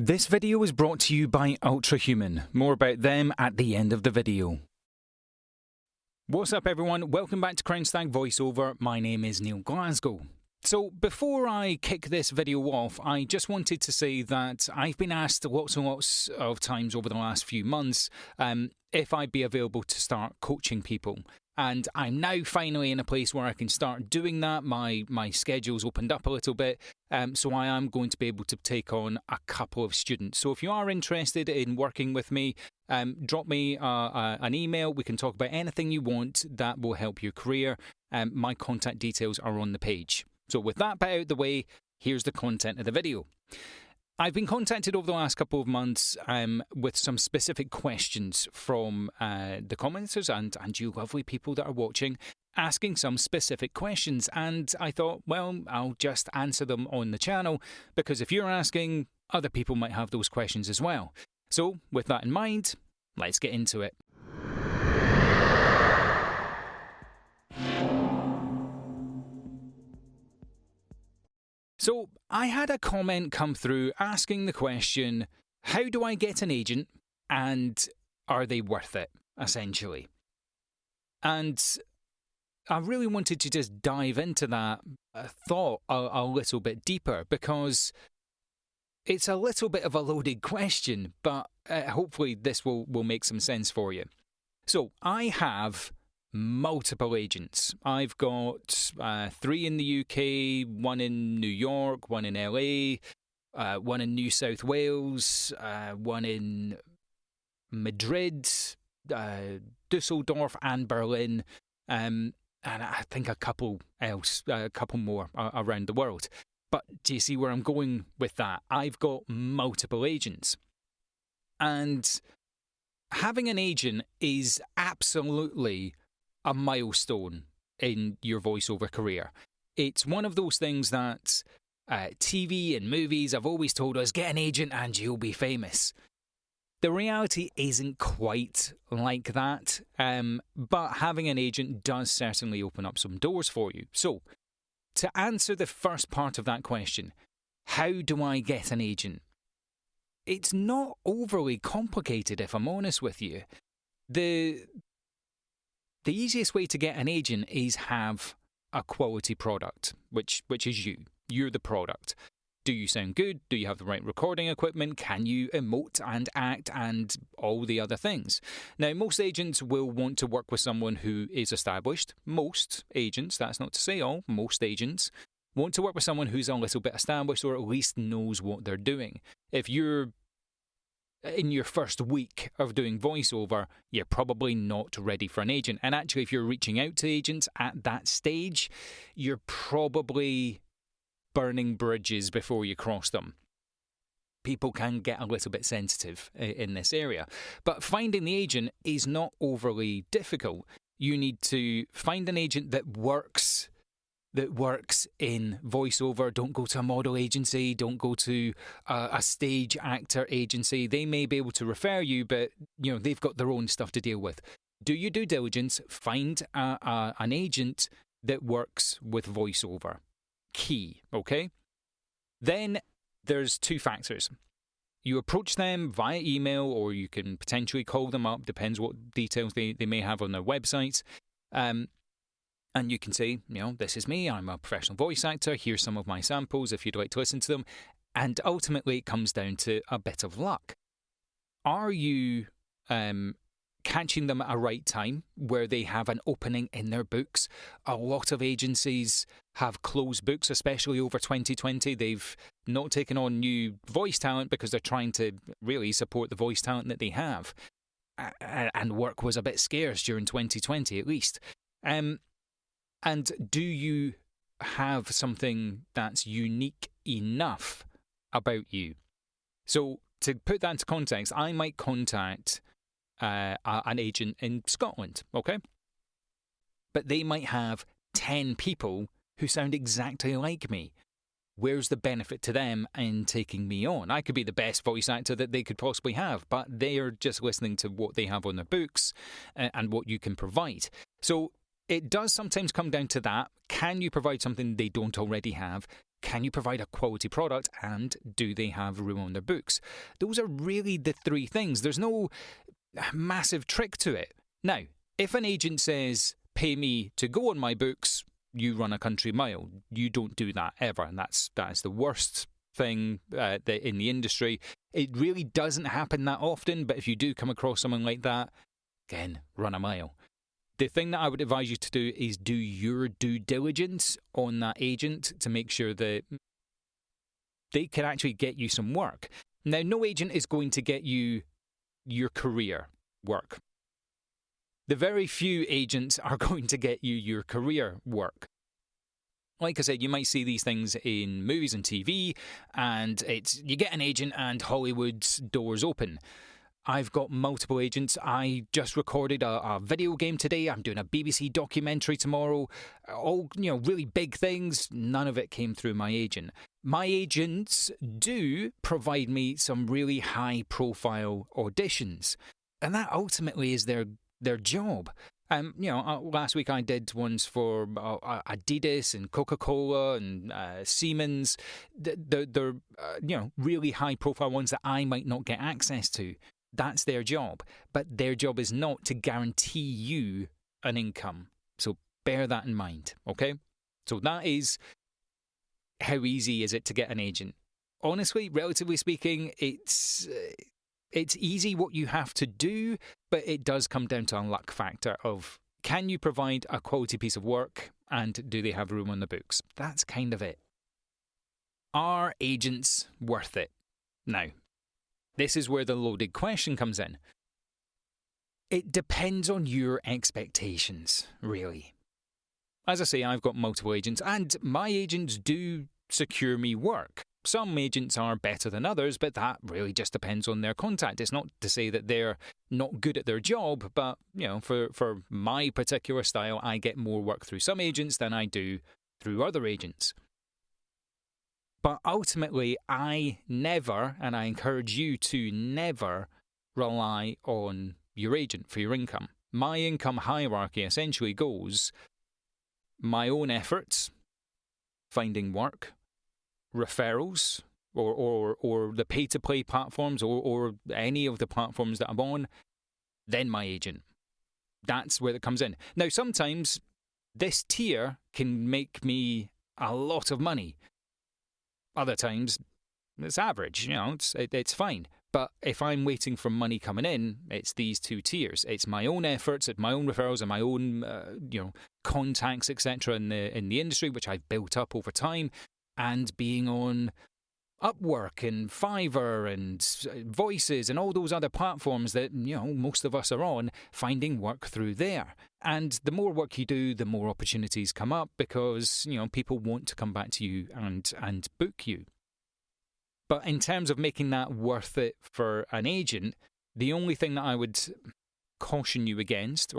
This video is brought to you by Ultrahuman. More about them at the end of the video. What's up everyone, welcome back to Stag Voiceover. My name is Neil Glasgow. So before I kick this video off, I just wanted to say that I've been asked lots and lots of times over the last few months if I'd be available to start coaching people. And I'm now finally in a place where I can start doing that. My schedule's opened up a little bit, so I am going to be able to take on a couple of students. So if you are interested in working with me, drop me an email. We can talk about anything you want that will help your career. My contact details are on the page. So with that bit out of the way, here's the content of the video. I've been contacted over the last couple of months with some specific questions from the commenters and you lovely people that are watching, asking some specific questions. And I thought, well, I'll just answer them on the channel, because if you're asking, other people might have those questions as well. So with that in mind, let's get into it. So I had a comment come through asking the question, how do I get an agent and are they worth it, essentially? And I really wanted to just dive into that thought a little bit deeper, because it's a little bit of a loaded question, but hopefully this will make some sense for you. So I have multiple agents. I've got 3 in the UK, 1 in New York, 1 in LA, 1 in New South Wales, 1 in Madrid, Dusseldorf and Berlin, and I think a couple more around the world. But do you see where I'm going with that? I've got multiple agents. And having an agent is absolutely a milestone in your voiceover career. It's one of those things that TV and movies have always told us, get an agent and you'll be famous. The reality isn't quite like that, but having an agent does certainly open up some doors for you. So, to answer the first part of that question, how do I get an agent? It's not overly complicated, if I'm honest with you. The easiest way to get an agent is have a quality product, which is you. You're the product. Do you sound good? Do you have the right recording equipment? Can you emote and act and all the other things? Now, most agents will want to work with someone who is established. Most agents, that's not to say all, most agents want to work with someone who's a little bit established or at least knows what they're doing. If you're in your first week of doing voiceover, you're probably not ready for an agent. And actually, if you're reaching out to agents at that stage, you're probably burning bridges before you cross them. People can get a little bit sensitive in this area. But finding the agent is not overly difficult. You need to find an agent that works in voiceover. Don't go to a model agency. Don't go to a stage actor agency. They may be able to refer you, but they've got their own stuff to deal with. Do your due diligence. Find an agent that works with voiceover. Key, okay? Then there's 2 factors. You approach them via email, or you can potentially call them up. Depends what details they may have on their websites. And you can say, this is me, I'm a professional voice actor, here's some of my samples if you'd like to listen to them. And ultimately, it comes down to a bit of luck. Are you catching them at a right time where they have an opening in their books? A lot of agencies have closed books, especially over 2020. They've not taken on new voice talent because they're trying to really support the voice talent that they have. And work was a bit scarce during 2020, at least. And do you have something that's unique enough about you? So to put that into context, I might contact an agent in Scotland, okay? But they might have 10 people who sound exactly like me. Where's the benefit to them in taking me on? I could be the best voice actor that they could possibly have, but they are just listening to what they have on their books and what you can provide. So it does sometimes come down to that. Can you provide something they don't already have? can you provide a quality product, and do they have room on their books? Those are really the three things. There's no massive trick to it. Now, if an agent says, pay me to go on my books, you run a country mile. You don't do that ever, and that is the worst thing in the industry. It really doesn't happen that often, but if you do come across someone like that, again, run a mile. The thing that I would advise you to do is do your due diligence on that agent to make sure that they can actually get you some work. Now, no agent is going to get you your career work. The very few agents are going to get you your career work. Like I said, you might see these things in movies and TV, and you get an agent and Hollywood's doors open. I've got multiple agents. I just recorded a video game today. I'm doing a BBC documentary tomorrow. All, really big things. None of it came through my agent. My agents do provide me some really high-profile auditions, and that ultimately is their job. Last week I did ones for Adidas and Coca-Cola and Siemens. They're really high-profile ones that I might not get access to. That's their job. But their job is not to guarantee you an income. So bear that in mind, okay? So that is how easy is it to get an agent. Honestly, relatively speaking, it's easy what you have to do, but it does come down to a luck factor of, can you provide a quality piece of work, and do they have room on the books? That's kind of it. Are agents worth it? Now, this is where the loaded question comes in. It depends on your expectations, really. As I say, I've got multiple agents, and my agents do secure me work. Some agents are better than others, but that really just depends on their contact. It's not to say that they're not good at their job, but, for my particular style, I get more work through some agents than I do through other agents. But ultimately, I never, and I encourage you to never, rely on your agent for your income. My income hierarchy essentially goes my own efforts, finding work, referrals, or the pay-to-play platforms, or any of the platforms that I'm on, then my agent. That's where it comes in. Now, sometimes this tier can make me a lot of money. Other times, it's average, it's fine. But if I'm waiting for money coming in, it's these two tiers. It's my own efforts, it's my own referrals, and my own, contacts, etc. in the industry, which I've built up over time, and being on Upwork and Fiverr and Voices and all those other platforms that, most of us are on, finding work through there. And the more work you do, the more opportunities come up because, people want to come back to you and book you. But in terms of making that worth it for an agent, the only thing that I would caution you against,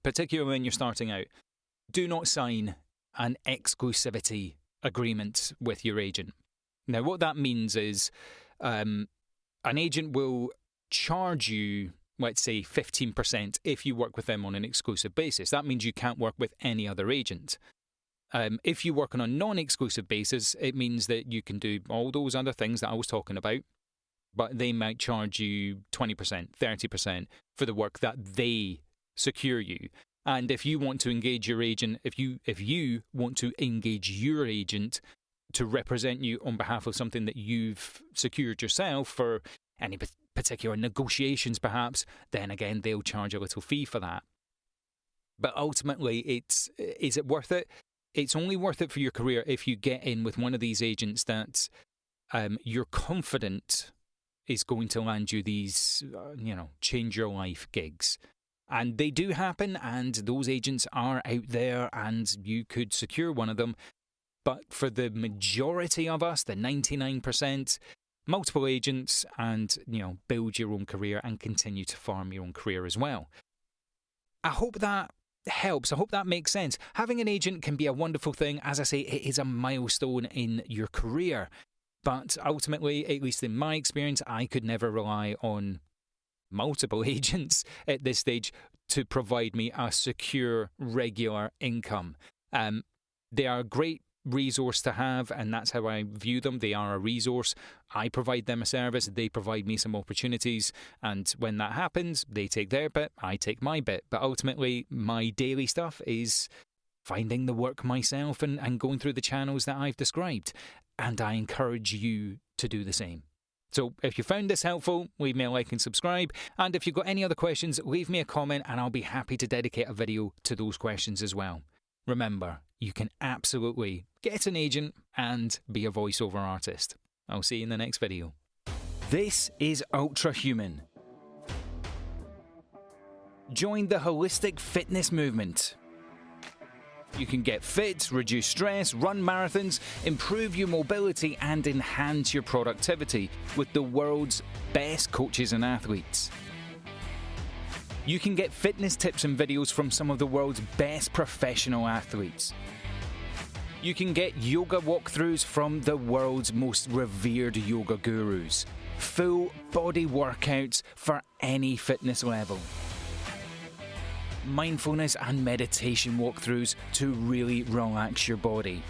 particularly when you're starting out, do not sign an exclusivity agreement with your agent. Now, what that means is an agent will charge you, let's say, 15% if you work with them on an exclusive basis. That means you can't work with any other agent. If you work on a non-exclusive basis, it means that you can do all those other things that I was talking about, but they might charge you 20%, 30% for the work that they secure you. And if you want to engage your agent, if you want to engage your agent to represent you on behalf of something that you've secured yourself for any particular negotiations perhaps, then again, they'll charge a little fee for that. But ultimately, is it worth it? It's only worth it for your career if you get in with one of these agents that you're confident is going to land you these, change your life gigs. And they do happen, and those agents are out there, and you could secure one of them. But for the majority of us, the 99%, multiple agents and, build your own career and continue to farm your own career as well. I hope that helps. I hope that makes sense. Having an agent can be a wonderful thing. As I say, it is a milestone in your career. But ultimately, at least in my experience, I could never rely on multiple agents at this stage to provide me a secure, regular income. They are a great resource to have, and that's how I view them. They are a resource. I provide them a service, they provide me some opportunities, and when that happens, they take their bit, I take my bit. But ultimately, my daily stuff is finding the work myself and going through the channels that I've described, and I encourage you to do the same. So if you found this helpful, leave me a like and subscribe, and if you've got any other questions, leave me a comment and I'll be happy to dedicate a video to those questions as well. Remember, you can absolutely get an agent and be a voiceover artist. I'll see you in the next video. This is Ultra Human. Join the holistic fitness movement. You can get fit, reduce stress, run marathons, improve your mobility, and enhance your productivity with the world's best coaches and athletes. You can get fitness tips and videos from some of the world's best professional athletes. You can get yoga walkthroughs from the world's most revered yoga gurus. Full body workouts for any fitness level. Mindfulness and meditation walkthroughs to really relax your body.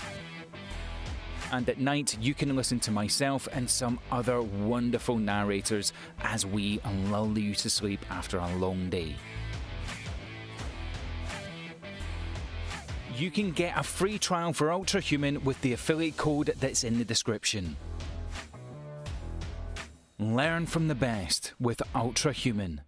And at night, you can listen to myself and some other wonderful narrators as we lull you to sleep after a long day. You can get a free trial for Ultra Human with the affiliate code that's in the description. Learn from the best with Ultra Human.